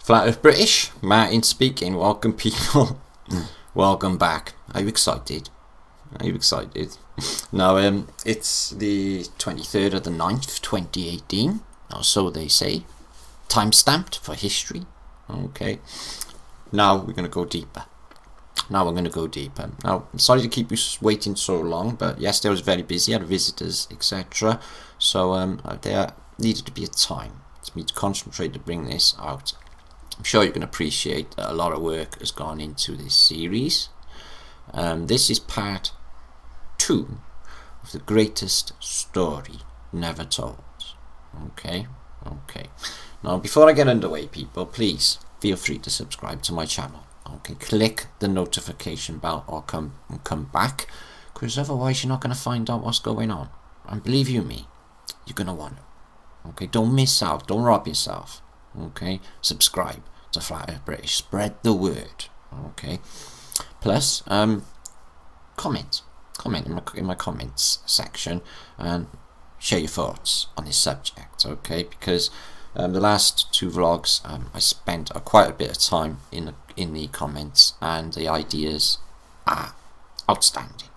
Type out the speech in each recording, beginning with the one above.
Flat Earth British, Martin speaking. Welcome people. Welcome back. Are you excited? Are you excited? Now, it's the 23rd of the 9th, 2018, or so they say. Time-stamped for history. Okay. Now we're going to go deeper. Now I'm sorry to keep you waiting so long, but yesterday I was very busy, I had visitors, etc. So there needed to be a time for me to concentrate to bring this out. I'm sure you can appreciate that a lot of work has gone into this series. This is part 2 of the greatest story never told. Okay. Now, before I get underway, people, please feel free to subscribe to my channel. Okay, click the notification bell or come back, because otherwise you're not going to find out what's going on. And believe you me, you're going to want to. Okay, don't miss out. Don't rob yourself. Okay, subscribe to Flat Earth British. Spread the word. Okay, plus comment in my comments section and share your thoughts on this subject. Okay, because the last 2 vlogs I spent quite a bit of time in the comments, and the ideas are outstanding.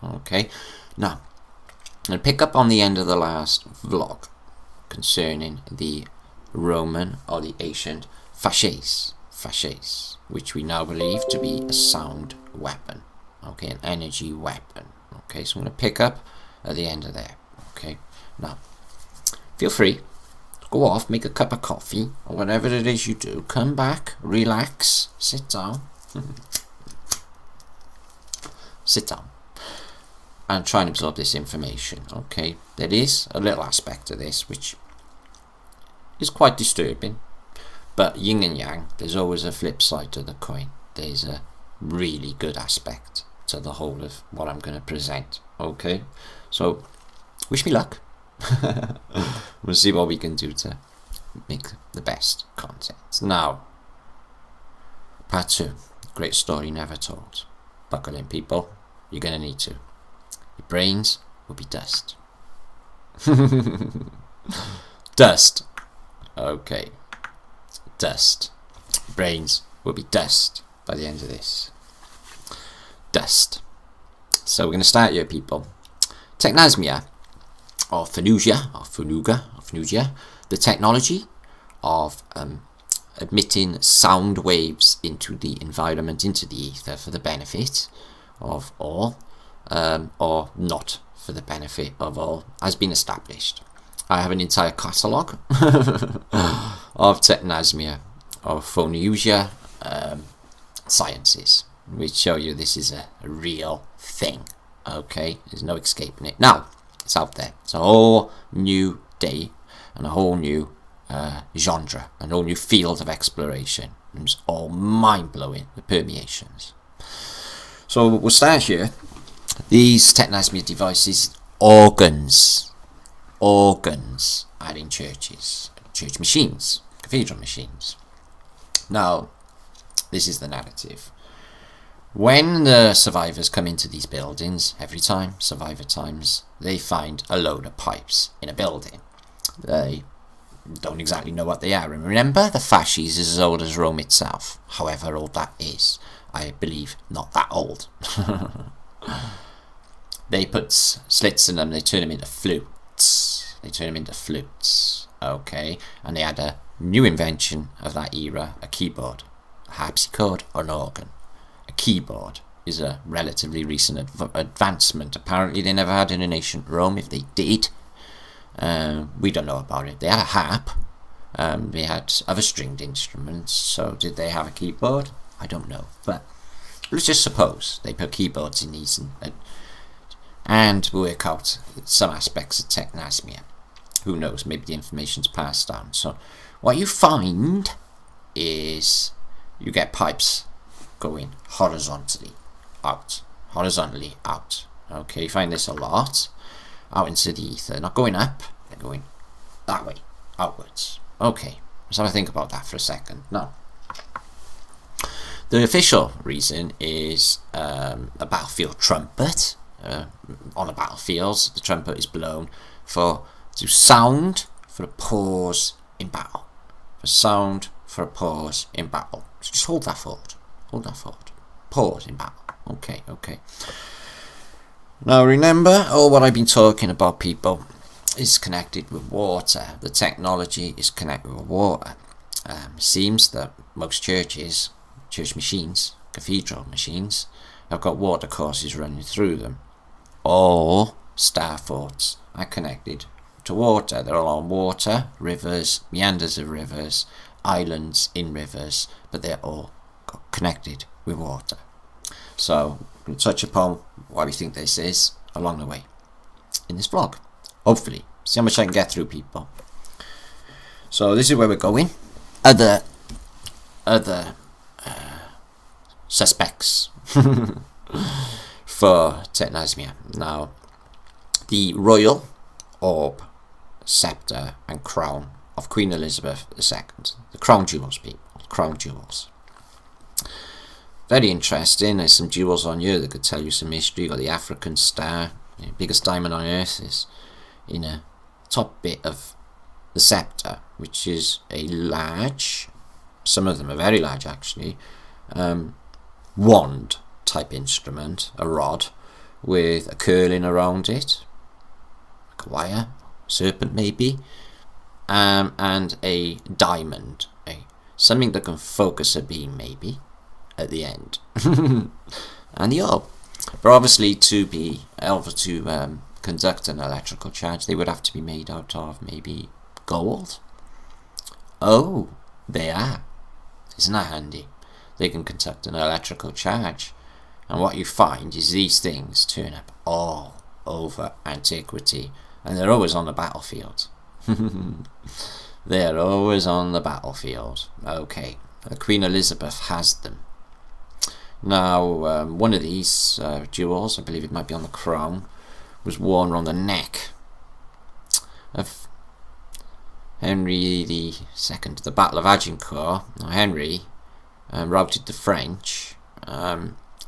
Okay, now I'm going to pick up on the end of the last vlog concerning the Roman or the ancient fasces, which we now believe to be a sound weapon. Okay, an energy weapon. Okay, so I'm going to pick up at the end of there. Okay, now feel free to go off, make a cup of coffee or whatever it is you do, come back, relax, sit down and try and absorb this information. Okay, there is a little aspect of this which is quite disturbing, but yin and yang, there's always a flip side to the coin. There's a really good aspect to the whole of what I'm going to present. Okay, so wish me luck. We'll see what we can do to make the best content. Now, part 2, great story never told. Buckle in, people, you're going to need to. Your brains will be dust. Dust. Okay, dust. Brains will be dust by the end of this. Dust. So we're going to start here, people. Technasmia, or Funuga, the technology of emitting sound waves into the environment, into the ether, for the benefit of all, or not for the benefit of all, has been established. I have an entire catalogue of technasmia, of phonusia sciences, which show you this is a real thing. Okay, there's no escaping it. Now, it's out there. It's a whole new day and a whole new genre, a whole new field of exploration. It's all mind-blowing, the permeations. So we'll start here. These technasmia devices, organs are in churches, church machines, cathedral machines. Now, this is the narrative. When the survivors come into these buildings, every time, survivor times, they find a load of pipes in a building. They don't exactly know what they are. And remember, the fasces is as old as Rome itself. However old that is, I believe not that old. They put slits in them, they turn them into flutes. Okay, and they had a new invention of that era, a keyboard, a harpsichord or an organ. A keyboard is a relatively recent advancement. Apparently they never had it in ancient Rome. If they did, we don't know about it. They had a harp, they had other stringed instruments, so did they have a keyboard? I don't know, but let's just suppose they put keyboards in these and work out some aspects of technasmia. Who knows, maybe the information's passed down. So what you find is you get pipes going horizontally out. Okay, you find this a lot out into the ether. Not going up, they're going that way, outwards. Okay, let's have a think about that for a second. Now, the official reason is a battlefield trumpet. On the battlefields, the trumpet is blown to sound for a pause in battle. For sound for a pause in battle. So just hold that thought. Hold that thought. Pause in battle. Okay, okay. Now remember, all what I've been talking about, people, is connected with water. The technology is connected with water. Seems that most churches, church machines, cathedral machines, have got water courses running through them. All star forts are connected to water. They're all on water, rivers, meanders of rivers, islands in rivers, but they're all connected with water. So we'll touch upon why we think this is along the way in this vlog. Hopefully. See how much I can get through, people. So this is where we're going. Other suspects for technosmia. Now, the royal orb, scepter and crown of Queen Elizabeth II. The crown jewels, people. Crown jewels. Very interesting. There's some jewels on here that could tell you some history. You've got the African star. The biggest diamond on earth is in a top bit of the scepter, which is a large, some of them are very large actually, wand type instrument, a rod with a curling around it, like a wire, serpent maybe, and a diamond, something that can focus a beam maybe at the end, and the orb. But obviously to be able to conduct an electrical charge, they would have to be made out of maybe gold. Oh, they are. Isn't that handy? They can conduct an electrical charge. And what you find is these things turn up all over antiquity. And they're always on the battlefield. They're always on the battlefield. Okay, Queen Elizabeth has them. Now, one of these jewels, I believe it might be on the crown, was worn around the neck of Henry II, the Battle of Agincourt. Now, Henry routed the French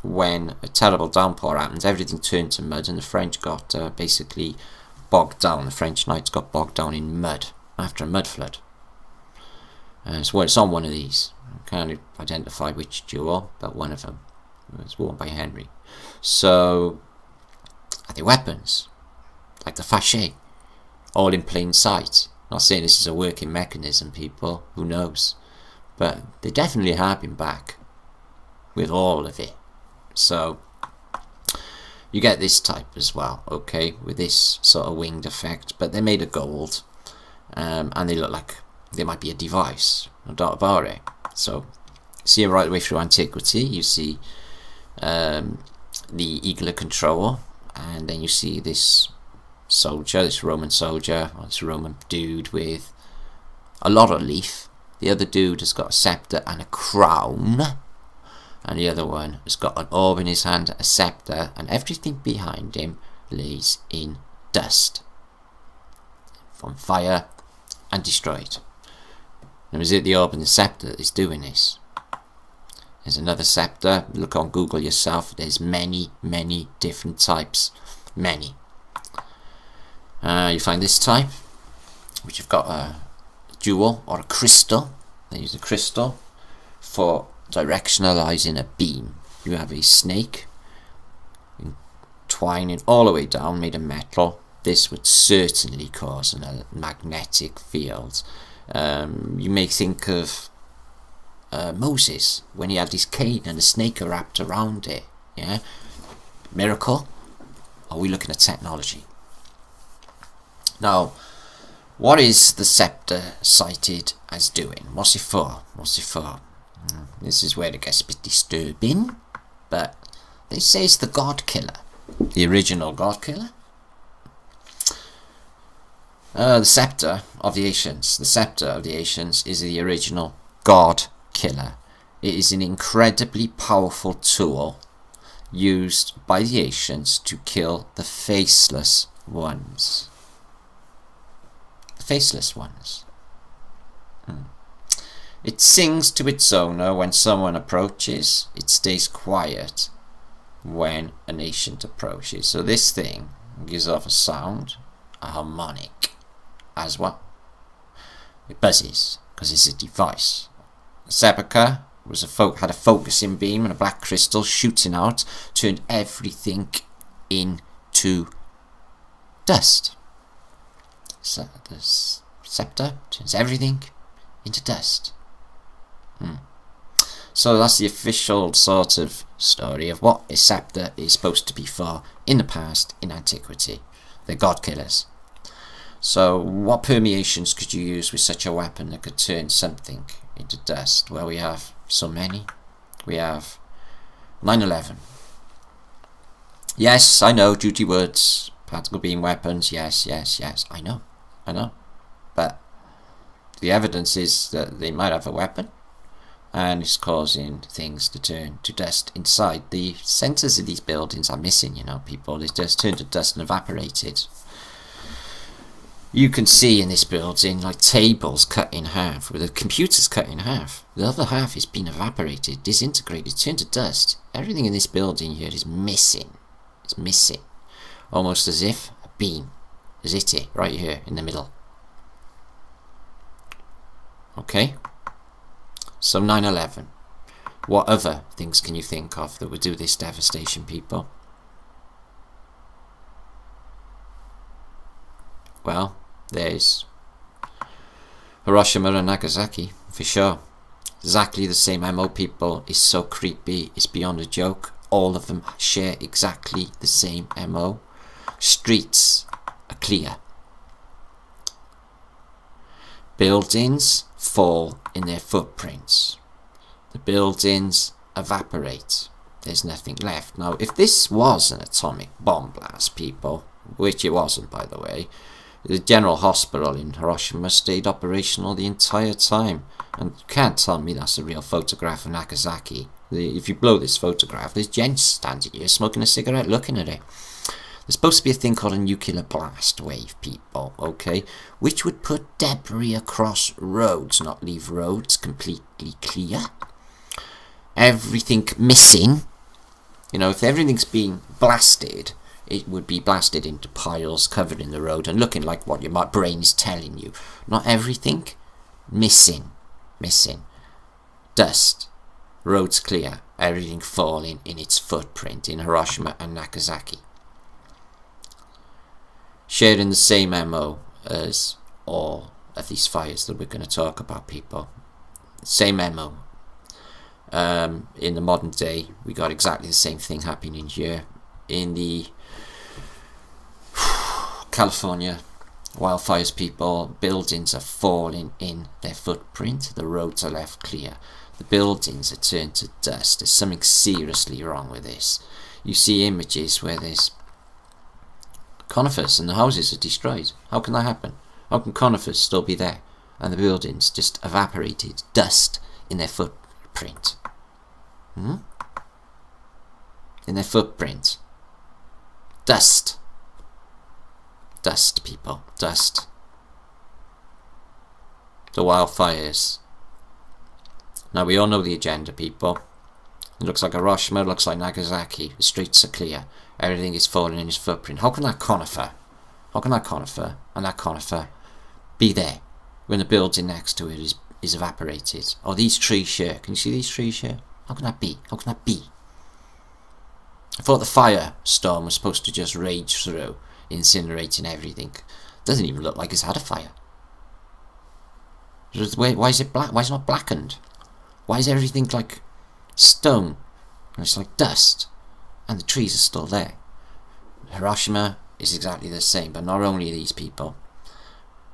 when a terrible downpour happened. Everything turned to mud and the French got basically bogged down. The French knights got bogged down in mud after a mud flood. So it's on one of these. I can't identify which jewel, but one of them was worn by Henry. So, are they weapons? Like the fachet? All in plain sight. Not saying this is a working mechanism, people. Who knows? But they definitely have been back with all of it. So, you get this type as well, okay? With this sort of winged effect. But they're made of gold. And they look like they might be a device. No doubt about it. So, see it right the way through antiquity. You see the eagle control, and then you see this soldier, this Roman soldier, or this Roman dude with a lot of leaf. The other dude has got a scepter and a crown, and the other one has got an orb in his hand, a scepter, and everything behind him lays in dust from fire and destroyed. And is it the orb and the scepter that is doing this? There's another scepter. Look on Google yourself. There's many, many different types. Many. You find this type, which have got a jewel or a crystal. They use a crystal for directionalizing a beam. You have a snake twining all the way down, made of metal. This would certainly cause a magnetic field. You may think of Moses when he had his cane and the snake wrapped around it. Yeah, miracle. Or are we looking at technology? Now, what is the scepter cited as doing? What's it for? What's it for? This is where it gets a bit disturbing, but they say it's the God Killer, the original God Killer. The scepter of the ancients. The scepter of the ancients is the original God Killer. It is an incredibly powerful tool used by the ancients to kill the faceless ones. The faceless ones. It sings to its owner when someone approaches. It stays quiet when an ancient approaches. So this thing gives off a sound, a harmonic, as well. It buzzes because it's a device. Sepulchre was had a focusing beam and a black crystal shooting out, turned everything into dust. So the scepter turns everything into dust. So that's the official sort of story of what a scepter is supposed to be for in the past, in antiquity. They're god killers. So what permeations could you use with such a weapon that could turn something into dust? Well, we have so many. We have 9/11. Yes, I know, duty words, particle beam weapons, yes, I know. But the evidence is that they might have a weapon, and it's causing things to turn to dust inside. The centers of these buildings are missing, people. They just turned to dust and evaporated. You can see in this building like tables cut in half, with the computers cut in half. The other half is being evaporated, disintegrated, turned to dust. Everything in this building here is missing. It's missing. Almost as if a beam has hit it right here in the middle. Okay? So 9/11. What other things can you think of that would do this devastation, people? Well, there's Hiroshima and Nagasaki, for sure. Exactly the same MO, people. It's so creepy, it's beyond a joke. All of them share exactly the same MO. Streets are clear. Buildings fall in their footprints. The buildings evaporate. There's nothing left. Now, if this was an atomic bomb blast, people, which it wasn't, by the way, the General Hospital in Hiroshima stayed operational the entire time. And you can't tell me that's a real photograph of Nagasaki. If you blow this photograph, there's gents standing here smoking a cigarette looking at it. There's supposed to be a thing called a nuclear blast wave, people, okay? Which would put debris across roads, not leave roads completely clear. Everything missing. If everything's being blasted, it would be blasted into piles covered in the road and looking like what your brain is telling you. Not everything. Missing. Dust. Roads clear. Everything falling in its footprint in Hiroshima and Nagasaki. Sharing the same MO as all of these fires that we're going to talk about, people. Same MO. In the modern day, we got exactly the same thing happening here. In the California wildfires, people, buildings are falling in their footprint. The roads are left clear. The buildings are turned to dust. There's something seriously wrong with this. You see images where there's conifers and the houses are destroyed. How can that happen? How can conifers still be there and the buildings just evaporated, dust in their footprint? In their footprint. Dust. Dust, people. Dust. The wildfires. Now we all know the agenda, people. It looks like Hiroshima, it looks like Nagasaki. The streets are clear. Everything is falling in his footprint. How can that conifer and that conifer be there when the building next to it is evaporated? Or these trees here. Can you see these trees here? How can that be? I thought the firestorm was supposed to just rage through, incinerating everything. Doesn't even look like it's had a fire. Why is it black? Why is it not blackened? Why is everything like stone? And it's like dust. And the trees are still there. Hiroshima is exactly the same, but not only these, people.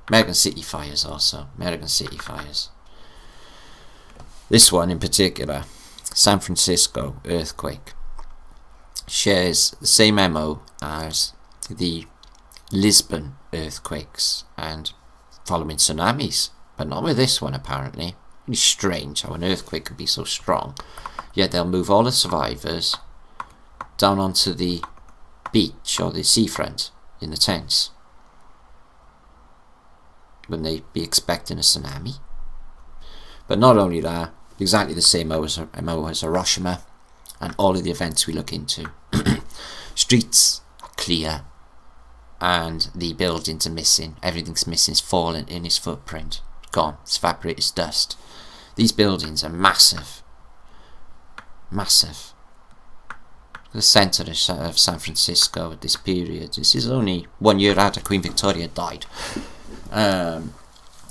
American city fires also. American city fires. This one in particular, San Francisco earthquake, shares the same MO as the Lisbon earthquakes and following tsunamis, but not with this one apparently. It's strange how an earthquake can be so strong, yet they'll move all the survivors down onto the beach or the seafront in the tents. Wouldn't they be expecting a tsunami? But not only that, exactly the same MO as Hiroshima and all of the events we look into. Streets are clear and the buildings are missing. Everything's missing, it's fallen in his footprint. Gone, it's evaporated, it's dust. These buildings are massive. Massive. The centre of San Francisco at this period. This is only 1 year after Queen Victoria died.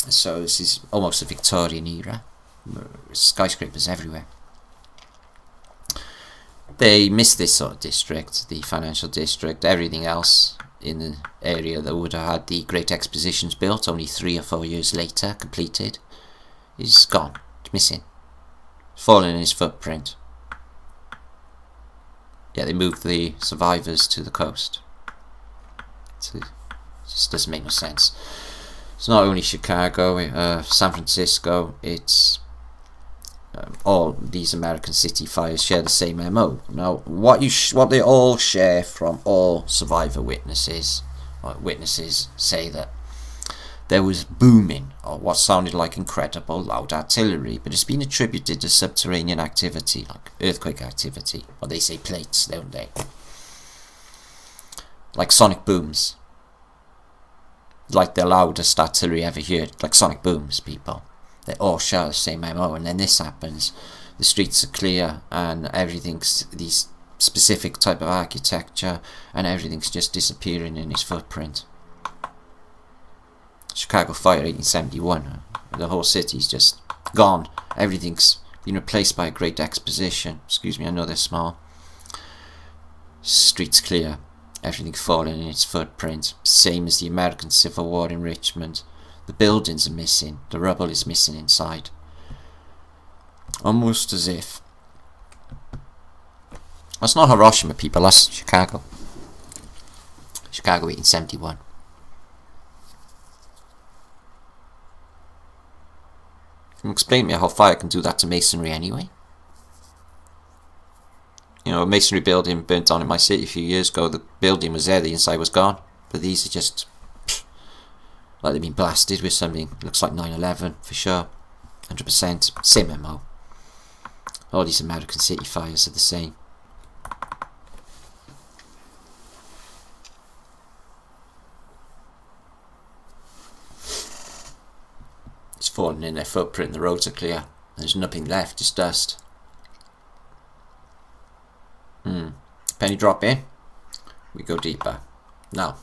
So this is almost a Victorian era. Skyscrapers everywhere. They missed this sort of district, the financial district. Everything else in the area that would have had the Great Expositions built only 3 or 4 years later, completed, is gone. It's missing. It's fallen in its footprint. Yeah, they moved the survivors to the coast. It just doesn't make no sense. It's not only Chicago, San Francisco, it's all these American city fires share the same MO. Now, what they all share from all survivor witnesses, say that there was booming, or what sounded like incredible loud artillery, but it's been attributed to subterranean activity, like earthquake activity, or they say plates, don't they? Like sonic booms. Like the loudest artillery ever heard, like sonic booms, people. They all share the same MO, and then this happens. The streets are clear, and everything's these specific type of architecture, and everything's just disappearing in its footprint. Chicago Fire 1871, the whole city's just gone. Everything's been replaced by a Great Exposition. Excuse me, I know they're small. Streets clear, everything falling in its footprint. Same as the American Civil War in Richmond. The buildings are missing, the rubble is missing inside. Almost as if... That's not Hiroshima, people, that's Chicago. Chicago 1871. Can you explain to me how fire can do that to masonry anyway? You know, a masonry building burnt down in my city a few years ago. The building was there, the inside was gone. But these are just... like they've been blasted with something. Looks like 9/11 for sure. 100%. Same MO. All these American city fires are the same. It's falling in their footprint. The roads are clear. There's nothing left. Just dust. Penny drop in. We go deeper. Now,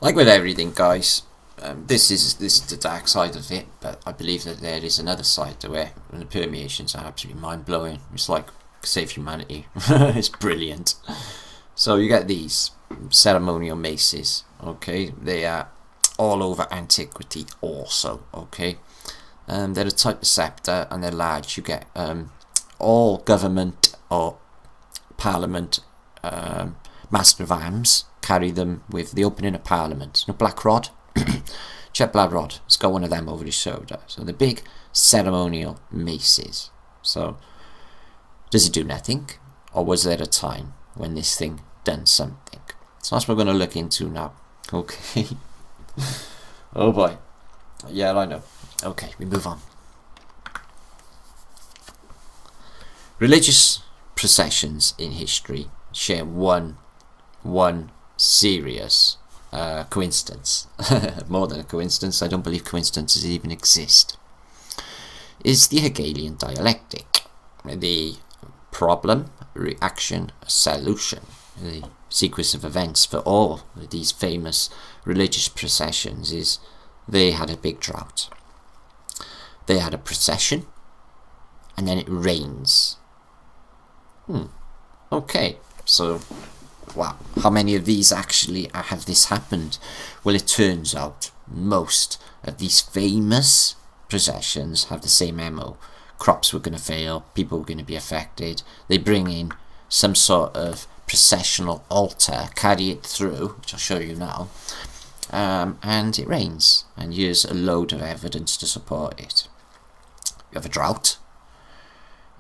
like with everything, guys, this is the dark side of it, but I believe that there is another side to it, and the permeations are absolutely mind-blowing. It's like save humanity. It's brilliant. So you get these ceremonial maces, okay? They are all over antiquity also, okay? They're a type of scepter, and they're large. You get all government or parliament master of arms carry them with the opening of parliament. No black rod, jet black rod. It's got one of them over his shoulder. So the big ceremonial maces. So does it do nothing, or was there a time when this thing done something? So that's what we're going to look into now. Okay. Oh boy. Yeah, I know. Okay, we move on. Religious processions in history share one serious coincidence. More than a coincidence, I don't believe coincidences even exist. Is the Hegelian dialectic. The problem, reaction, solution. The sequence of events for all these famous religious processions is they had a big drought. They had a procession, and then it rains. Okay, so, wow, how many of these actually have this happened? Well, it turns out most of these famous processions have the same MO. Crops were going to fail, people were going to be affected. They bring in some sort of processional altar, carry it through, which I'll show you now, and it rains. And here's a load of evidence to support it. You have a drought,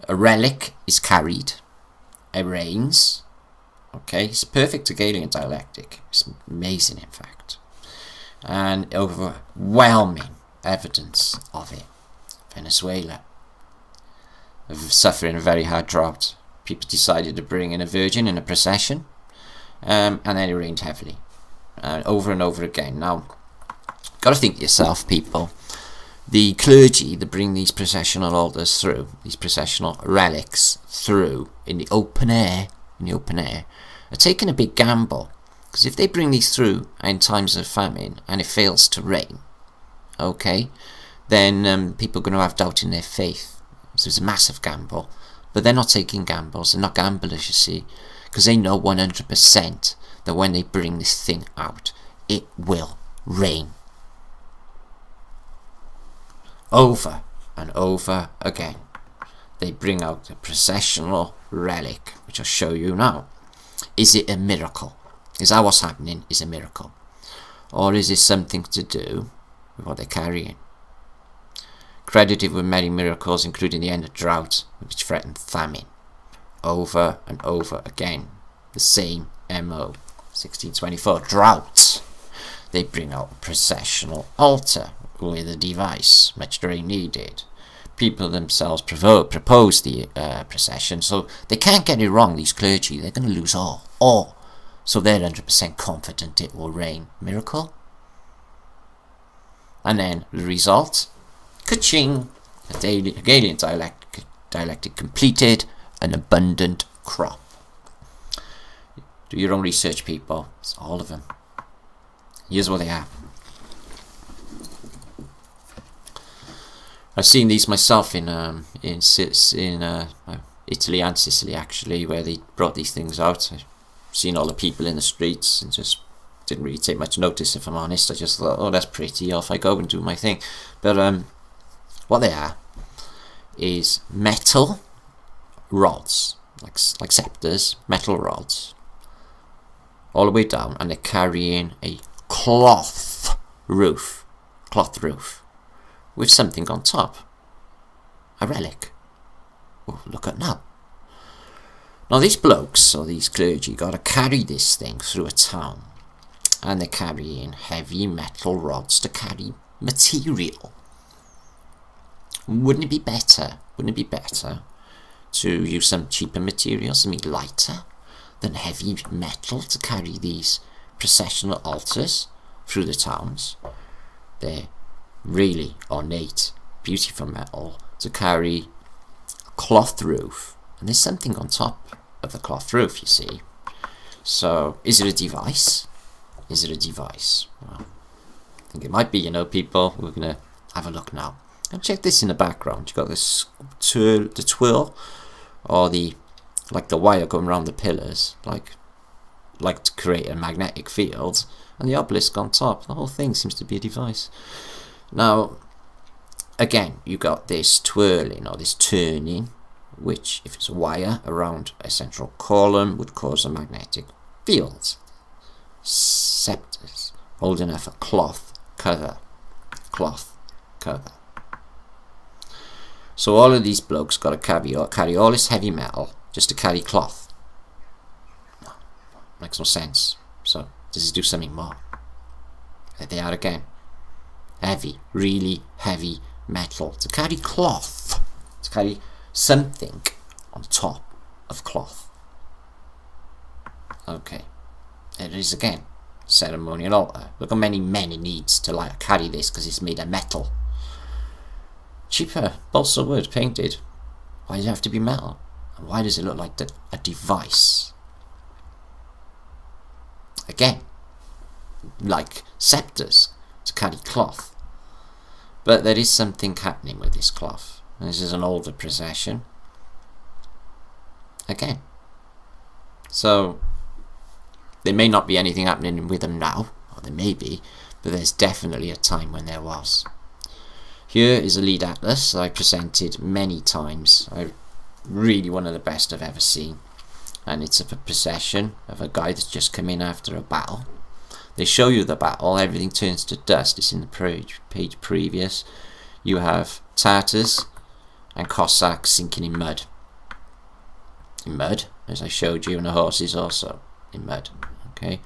a relic is carried, it rains. Okay, it's perfect Hegelian dialectic. It's amazing, in fact. And overwhelming evidence of it. Venezuela, suffering a very hard drought. People decided to bring in a virgin in a procession, and then it rained heavily, over and over again. Now, got to think to yourself, people, the clergy that bring these processional altars through, these processional relics through in the open air, are taking a big gamble. Because if they bring these through in times of famine and it fails to rain, okay, then people are going to have doubt in their faith. So it's a massive gamble. But they're not taking gambles. They're not gamblers, you see, because they know 100% that when they bring this thing out, it will rain. Over and over again, they bring out a processional relic, which I'll show you now. Is it a miracle? Is that what's happening? Is a miracle? Or is it something to do with what they're carrying? Credited with many miracles, including the end of drought, which threatened famine. Over and over again, the same MO. 1624, drought. They bring out a processional altar with a device, much rain needed. People themselves propose the procession, so they can't get it wrong, these clergy. They're going to lose all. So they're 100% confident it will rain. Miracle? And then the result? Ka-ching! A Hegelian dialectic completed, an abundant crop. Do your own research, people. It's all of them. Here's what they are. I've seen these myself in Italy and Sicily, actually, where they brought these things out. I've seen all the people in the streets and just didn't really take much notice, if I'm honest. I just thought, oh, that's pretty, off I go and do my thing. But what they are is metal rods, like scepters, metal rods, all the way down, and they're carrying a cloth roof, with something on top, a relic. Oh, look at now. Now these blokes, or these clergy, got to carry this thing through a town, and they're carrying heavy metal rods to carry material. Wouldn't it be better to use some cheaper materials, something lighter than heavy metal, to carry these processional altars through the towns? They're really ornate, beautiful metal to carry a cloth roof, and there's something on top of the cloth roof, you see. So is it a device? Well, I think it might be, people. We're gonna have a look now. And check this in the background. You've got this the twirl, or the wire going around the pillars, like to create a magnetic field, and the obelisk on top. The whole thing seems to be a device. Now, again, you got this twirling, or this turning, which, if it's a wire around a central column, would cause a magnetic field. Scepters holding up a cloth cover. So all of these blokes got to carry all this heavy metal just to carry cloth. Makes no sense. So does it do something more? There they are again. Heavy, really heavy metal to carry cloth, to carry something on top of cloth. Okay, there it is again. Ceremonial altar. Look how many men it needs to carry this, because it's made of metal. Cheaper, balsa wood, painted. Why does it have to be metal? And why does it look like a device? Again, like scepters to carry cloth. But there is something happening with this cloth. And this is an older procession. Again. So there may not be anything happening with them now, or there may be, but there's definitely a time when there was. Here is a lead atlas I presented many times. Really one of the best I've ever seen. And it's a procession of a guy that's just come in after a battle. They show you the battle, everything turns to dust. It's in the page previous. You have Tartars and Cossacks sinking in mud. In mud, as I showed you, and the horses also in mud. Okay,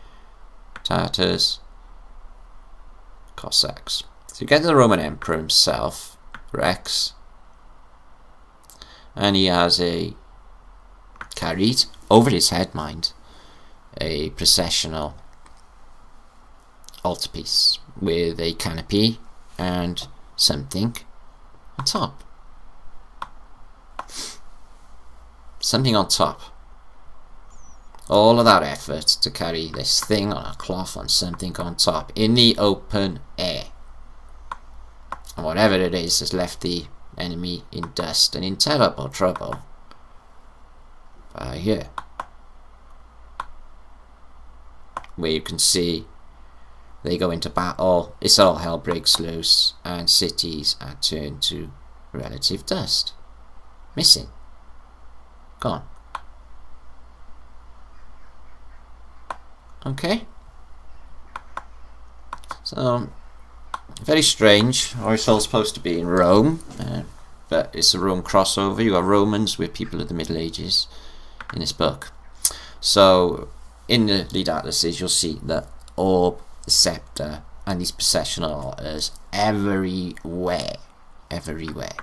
Tartars, Cossacks. So you get the Roman Emperor himself, Rex, and he has carried over his head, mind, a processional altarpiece with a canopy and something on top. Something on top. All of that effort to carry this thing on a cloth on something on top in the open air. And whatever it is has left the enemy in dust and in terrible trouble. Here, where you can see they go into battle, it's all hell breaks loose, and cities are turned to relative dust. Missing. Gone. Okay. So, very strange. It's all supposed to be in Rome, but it's a Rome crossover. You got Romans with people of the Middle Ages in this book. So, in the lead atlases, you'll see the orb, the scepter, and these processional altars everywhere. Everywhere.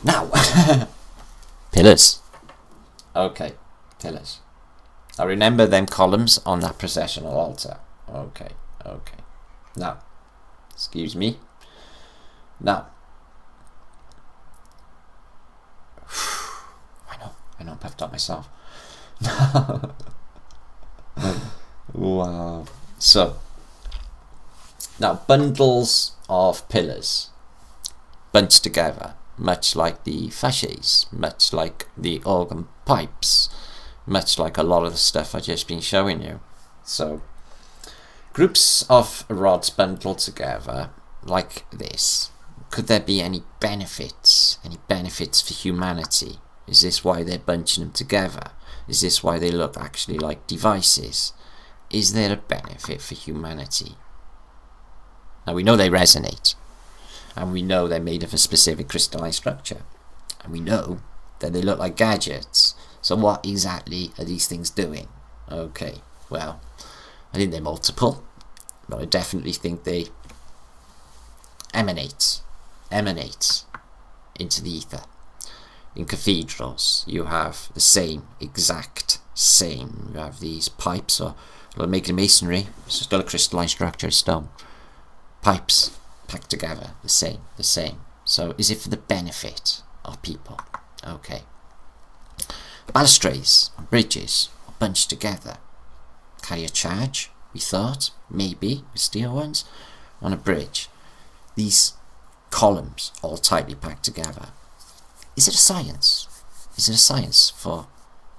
Now, pillars. Okay, pillars. Now remember them columns on that processional altar. Okay. Now, excuse me. Now, I know, puffed up myself. Wow. So, now bundles of pillars bunched together, much like the fasces, much like the organ pipes, much like a lot of the stuff I've just been showing you. So, groups of rods bundled together like this. Could there be any benefits? Any benefits for humanity? Is this why they're bunching them together? Is this why they look actually like devices? Is there a benefit for humanity? Now we know they resonate, and we know they're made of a specific crystalline structure, and we know that they look like gadgets. So what exactly are these things doing? Okay, well, I think they're multiple, but I definitely think they emanate into the ether. In cathedrals, you have the exact same. You have these pipes, or making masonry, it's still a crystalline structure, it's stone. Pipes packed together, the same. So, is it for the benefit of people? Okay. Balustrades and bridges are bunched together. Carry a charge, we thought, maybe, with steel ones, on a bridge. These columns all tightly packed together. Is it a science? Is it a science for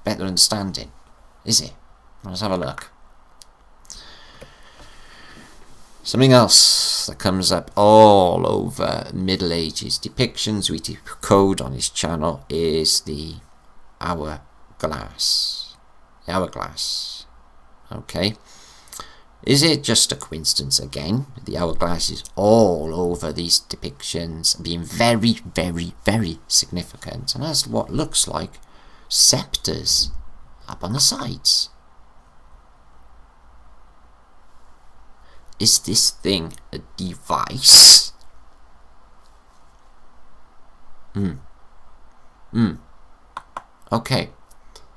better understanding? Is it? Let's have a look. Something else that comes up all over Middle Ages depictions we decode on this channel is the hourglass. The hourglass. Okay. Is it just a coincidence again? The hourglass is all over these depictions, being very, very, very significant, and has what looks like scepters up on the sides. Is this thing a device? Okay.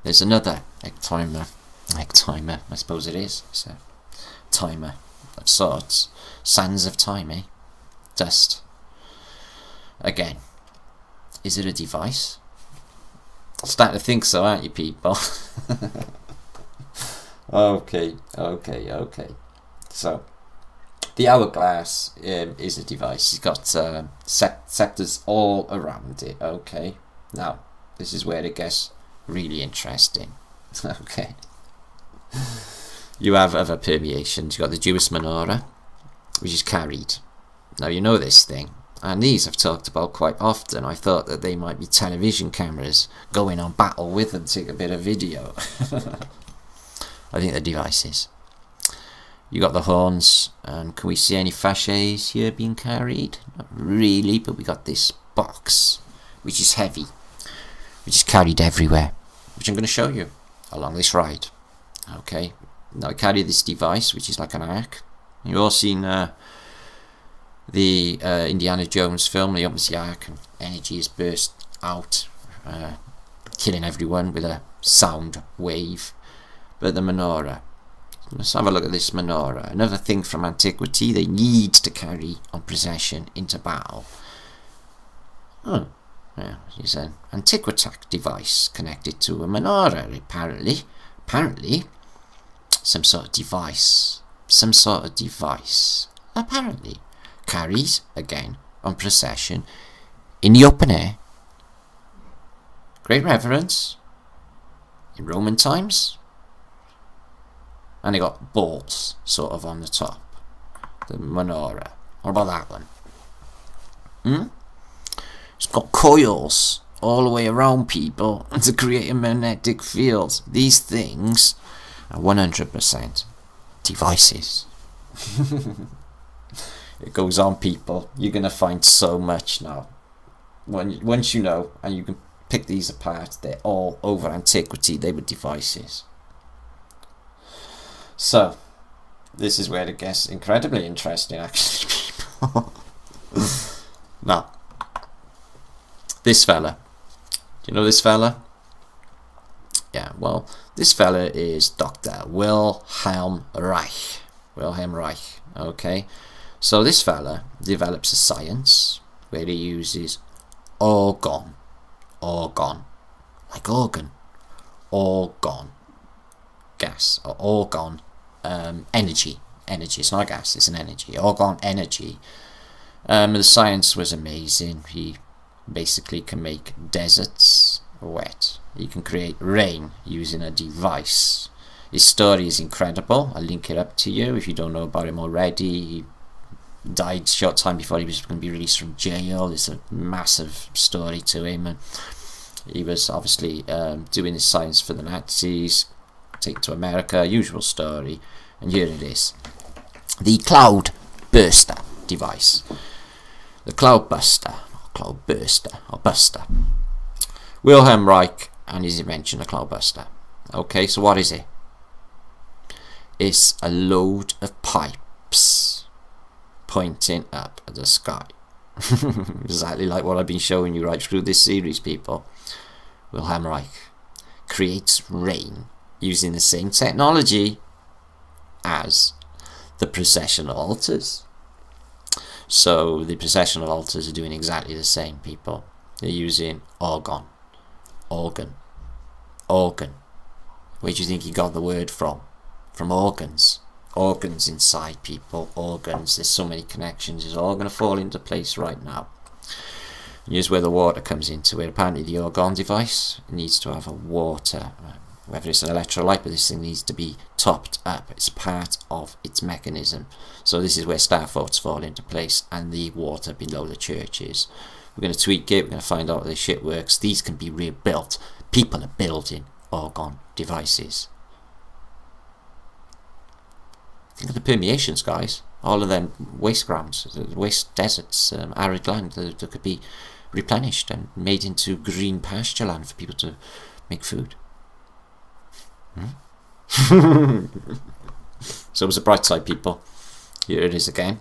There's another egg timer, I suppose it is. It's a timer of sorts. Sands of time, eh? Dust. Again. Is it a device? Starting to think so, aren't you, people? Okay. So, the hourglass is a device. It's got scepters all around it. Okay. Now, this is where it gets really interesting. Okay. You have other permeations. You've got the Jewish menorah, which is carried. Now, you know this thing. And these I've talked about quite often. I thought that they might be television cameras going on battle with them, take a bit of video. I think they're devices. You got the horns, and can we see any fasces here being carried? Not really, but we got this box, which is heavy, which is carried everywhere, which I'm going to show you along this ride. Okay, now I carry this device, which is like an arc. You've all seen the Indiana Jones film. He opens the arc, and energy is burst out, killing everyone with a sound wave. But the menorah, let's have a look at this menorah. Another thing from antiquity, they need to carry on procession into battle. Oh, yeah, it's an antiquitech device connected to a menorah, apparently, some sort of device, apparently, carries, again, on procession in the open air. Great reverence in Roman times. And they got bolts sort of on the top. The menorah. What about that one? It's got coils all the way around people to create a magnetic field. These things are 100% devices. It goes on, people. You're going to find so much now. Once you know, and you can pick these apart, they're all over antiquity. They were devices. So, this is where it gets incredibly interesting, actually, people. Now, this fella. Do you know this fella? Yeah, well, this fella is Dr. Wilhelm Reich. Okay? So this fella develops a science where he uses organ, like organ, gas, or organ, energy, it's not gas, it's an energy, organ energy. The science was amazing. He basically can make deserts wet. He can create rain using a device. His story is incredible. I'll link it up to you if you don't know about him already. He died short time before he was going to be released from jail. It's a massive story to him, and he was obviously doing his science for the Nazis, taken to America, usual story, and here it is. The cloud burster device. The cloud burster. Wilhelm Reich and his invention, the cloud burster. Okay, so what is it? It's a load of pipes pointing up at the sky. Exactly like what I've been showing you right through this series, people. Wilhelm Reich creates rain using the same technology as the processional altars. So the processional altars are doing exactly the same, people. They're using organ. Where do you think he got the word from? From organs. Organs inside, people. Organs. There's so many connections. It's all going to fall into place right now. And here's where the water comes into it. Apparently the organ device needs to have a water, whether it's an electrolyte, but this thing needs to be topped up. It's part of its mechanism. So this is where star forts fall into place, and the water below the churches. We're going to tweak it. We're going to find out how this shit works. These can be rebuilt. People are building organ devices. Think of the permeations, guys. All of them waste grounds, waste deserts, arid land that could be replenished and made into green pasture land for people to make food. So it was a bright side, people. Here it is again.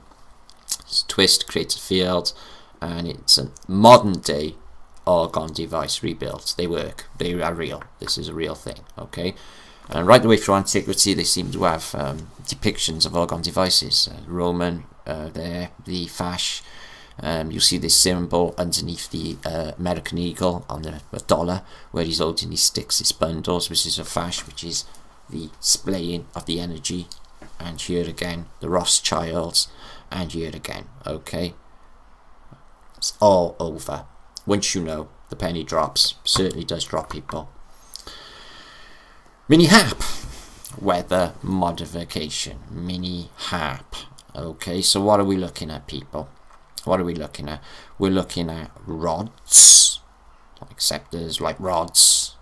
It's a twist, creates a field, and it's a modern day organ device rebuilt. They work. They are real. This is a real thing. Okay. And right the way through antiquity, they seem to have depictions of organ devices. Roman, there, the fash. You'll see this symbol underneath the American eagle on the dollar, where he's holding his sticks, his bundles, which is a fash, which is the splaying of the energy. And here again, the Rothschilds, and here again. Okay, it's all over. Once you know, the penny drops. Certainly does drop, people. Mini harp, weather modification, mini harp. Okay, so what are we looking at, people? What are we looking at? We're looking at rods, like scepters, like rods.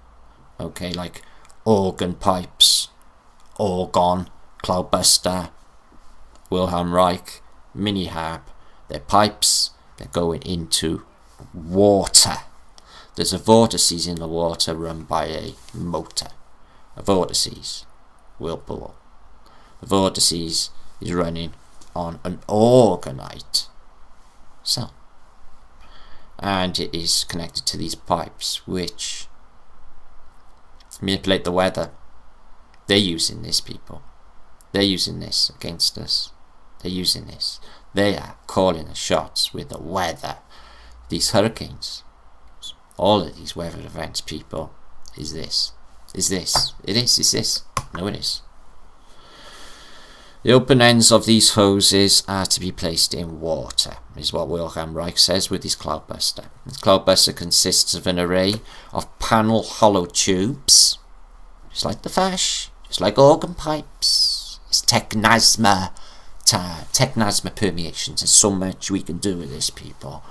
Okay, like organ pipes, organ, cloudbuster, Wilhelm Reich, mini harp. They're pipes. They're going into water. There's a vortices in the water run by a motor. A vortices, whirlpool. The vortices is running on an orgonite cell, and it is connected to these pipes which manipulate the weather. They're using this, people. They're using this against us. They're using this. They are calling the shots with the weather. These hurricanes, all of these weather events, people, is this. Is this. It is. It's this. No, it is. The open ends of these hoses are to be placed in water, is what Wilhelm Reich says with his cloudbuster. This cloudbuster consists of an array of panel hollow tubes, just like the fash, just like organ pipes. It's technasma permeations. There's so much we can do with this, people.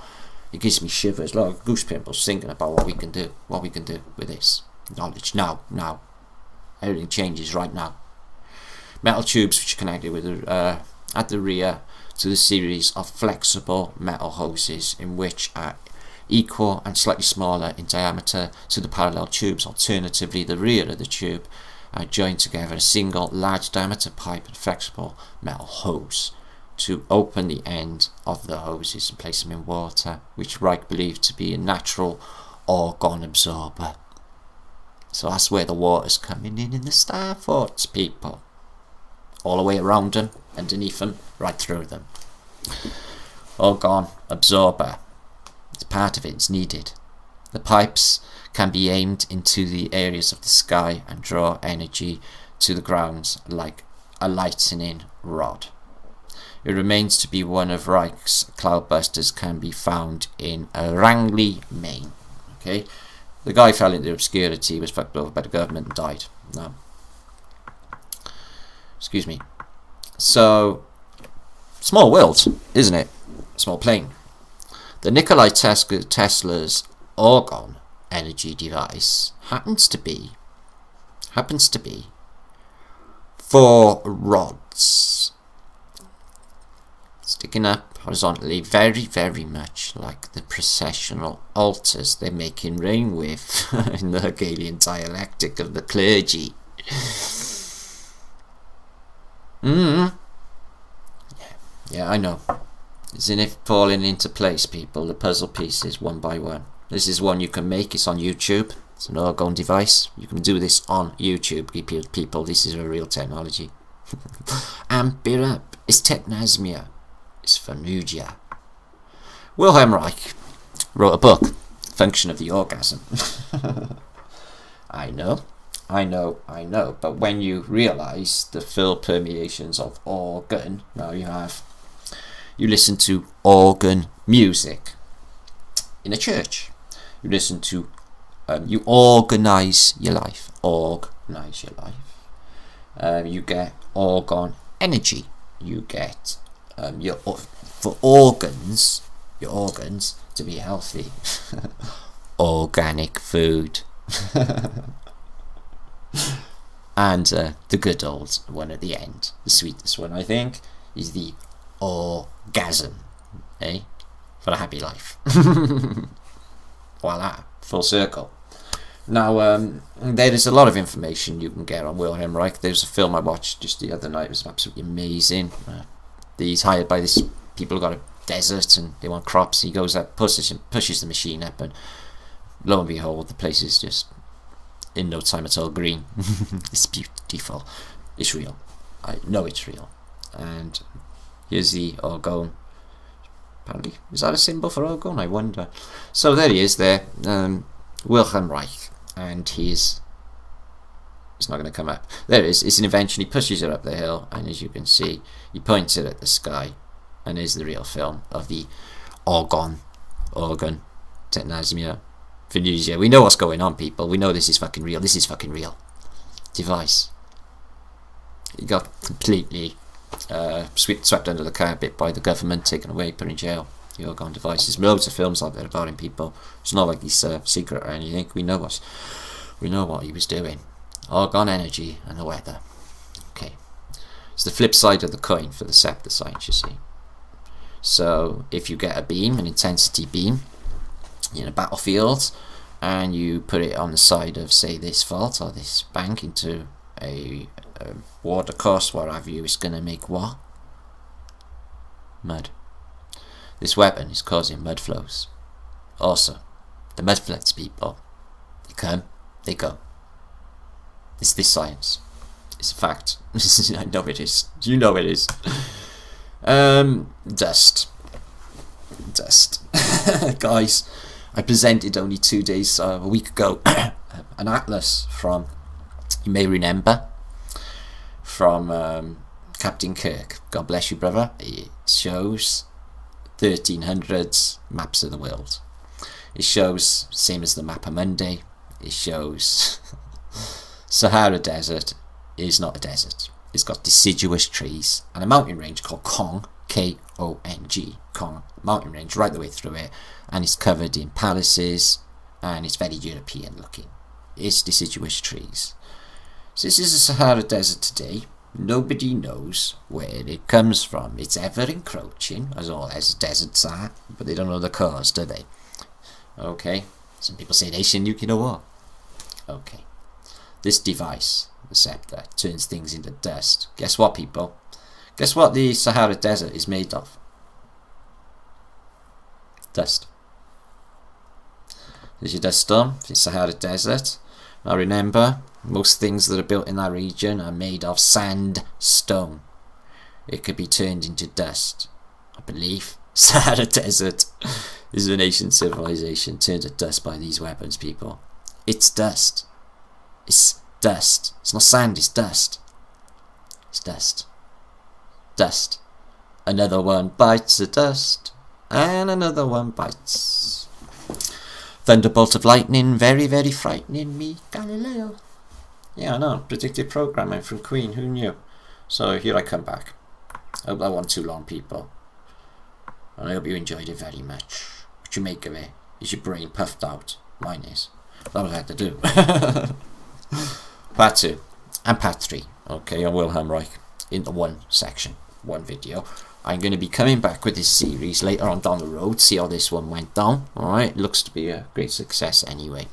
It gives me shivers, like goose pimples, thinking about what we can do with this knowledge. Now, everything changes right now. Metal tubes which are connected with at the rear to the series of flexible metal hoses in which are equal and slightly smaller in diameter to the parallel tubes. Alternatively, the rear of the tube are joined together in a single large diameter pipe and flexible metal hose to open the end of the hoses and place them in water, which Reich believed to be a natural argon absorber. So that's where the water's coming in the star forts, people. All the way around them, underneath them, right through them. Argon absorber. It's part of it, it's needed. The pipes can be aimed into the areas of the sky and draw energy to the ground like a lightning rod. It remains to be one of Reich's cloudbusters can be found in Wrangely, Maine. Okay, the guy fell into obscurity, was fucked over by the government and died. No. Excuse me. So, small world, isn't it? Small plane. The Nikola Tesla's argon energy device happens to be 4 rods sticking up horizontally, very, very much like the processional altars they make in rain with in the Hegelian dialectic of the clergy. Yeah, I know. Isn't it falling into place, people? The puzzle pieces one by one. This is one you can make. It's on YouTube. It's an argon device. You can do this on YouTube, people. This is a real technology. Amp it up. It's technasmia. It's phanugia. Wilhelm Reich wrote a book, Function of the Orgasm. I know. But when you realise the full permeations of organ, now you listen to organ music in a church. You listen to, you organise your life. You get organ energy. You get your organs to be healthy. Organic food. And the good old one at the end, the sweetest one, I think, is the orgasm, for a happy life. Voila, full circle. Now, there is a lot of information you can get on Wilhelm Reich. There's a film I watched just the other night. It was absolutely amazing. He's hired by this people who got a desert and they want crops. He goes up, pushes the machine up, and lo and behold, the place is just in no time at all green. It's beautiful. It's real. I know it's real. And here's the argon. Apparently, is that a symbol for argon? I wonder. So there he is there, Wilhelm Reich, and he's not going to come up. There it is. It's an invention. He pushes it up the hill, and as you can see, he points it at the sky, and here's the real film of the organ, technasmia, phanugia. We know what's going on, people. We know this is fucking real. This is fucking real. Device. He got completely swept under the carpet by the government, taken away, put in jail. The organ device. There's loads of films out there about him, people. It's not like he's secret or anything. We know what he was doing. Argon energy and the weather. Okay. It's the flip side of the coin for the scepter science, you see. So if you get a beam, an intensity beam, in a battlefield, and you put it on the side of, say, this vault or this bank into a water course, what have you, it's going to make what? Mud. This weapon is causing mud flows. Also, the mud floods, people. They come, they go. It's this science. It's a fact. I know it is. You know it is. Dust. Guys, I presented only 2 days, a week ago, an atlas from, you may remember, from Captain Kirk. God bless you, brother. It shows 1300s maps of the world. It shows, same as the map of Monday, it shows Sahara Desert is not a desert. It's got deciduous trees and a mountain range called Kong, K-O-N-G, Kong mountain range right the way through it, and it's covered in palaces and it's very European looking. It's deciduous trees. So this is the Sahara Desert today. Nobody knows where it comes from. It's ever encroaching, as all as deserts are, but they don't know the cause, do they? Okay, some people say they should nuclear war. Okay, this device, the scepter, turns things into dust. Guess what, people? Guess what the Sahara Desert is made of? Dust. There's your dust storm, the Sahara Desert. Now remember, most things that are built in that region are made of sandstone. It could be turned into dust. I believe Sahara Desert is an ancient civilization turned to dust by these weapons, people. It's dust. It's dust. It's not sand, it's dust. It's dust. Dust. Another one bites the dust, and another one bites. Thunderbolt of lightning, very, very frightening me, Galileo. Yeah, I know, predictive programming from Queen, who knew? So here I come back. I hope that wasn't too long, people. And I hope you enjoyed it very much. What you make of it? Is your brain puffed out? Mine is. That was what I had to do. Part 2 and part 3, okay, on Wilhelm Reich, into one section, one video. I'm going to be coming back with this series later on down the road, see how this one went down. Alright, looks to be a great success anyway.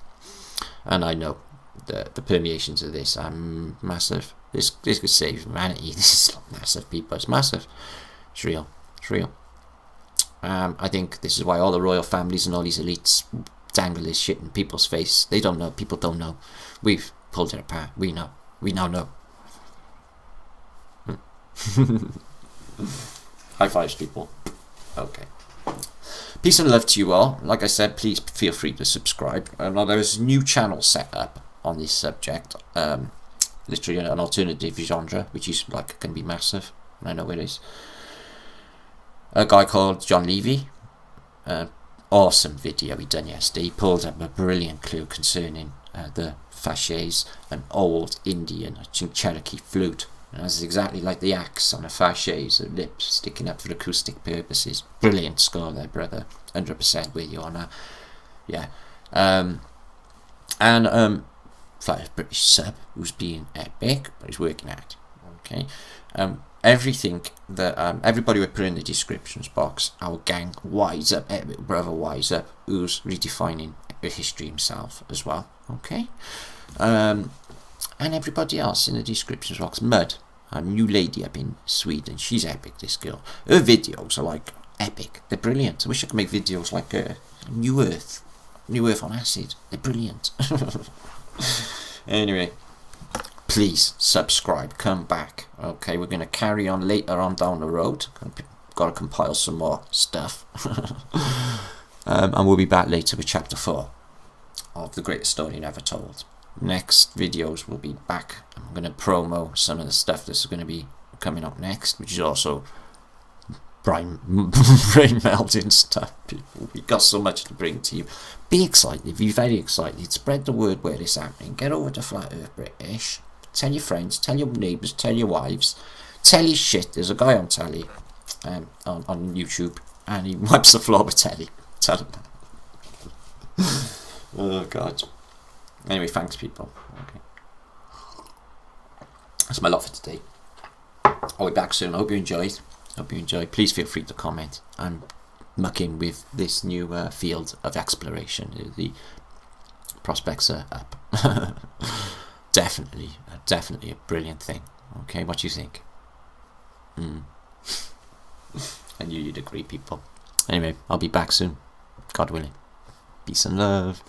And I know the permeations of this are massive. This could save humanity. This is massive, people. It's massive. It's real. It's real. I think this is why all the royal families and all these elites dangle this shit in people's face. They don't know. People don't know. We've pulled it apart. We know. We now know. High fives, people. Okay. Peace and love to you all. Like I said, please feel free to subscribe. There's a new channel set up on this subject. Literally an alternative genre, which is like can be massive. I know it is. A guy called John Levy. Awesome video he done yesterday. He pulled up a brilliant clue concerning the fasces, an old Indian, I think Cherokee flute. And that's exactly like the axe on a fasces, the lips sticking up for acoustic purposes. Brilliant score there, brother. 100% with you on that. Yeah. Flat British sub who's being epic, but he's working out. Okay. Everything that everybody would put in the descriptions box. Our gang Wise Up, epic brother Wise Up, who's redefining the history himself as well. Okay. And everybody else in the descriptions box. Mud, a new lady up in Sweden. She's epic, this girl. Her videos are like epic. They're brilliant. I wish I could make videos like New Earth. New Earth on acid. They're brilliant. Anyway, please subscribe. Come back. Okay, we're going to carry on later on down the road. Got to compile some more stuff. And we'll be back later with chapter 4 of The Greatest Story Never Told. Next videos will be back. I'm going to promo some of the stuff that's going to be coming up next, which is also brain melting stuff, people. We got so much to bring to you. Be excited, be very excited. Spread the word where it's happening. Get over to Flat Earth British. Tell your friends, tell your neighbours, tell your wives. Tell your shit. There's a guy on telly, on YouTube, and he wipes the floor with telly. Tell him that. Oh God. Anyway, thanks, people. Okay, that's my lot for today. I'll be back soon. I hope you enjoyed. Please feel free to comment. I'm mucking with this new field of exploration. The prospects are up. Definitely a brilliant thing. Okay, what do you think? I knew you'd agree, people. Anyway, I'll be back soon. God willing. Peace and love.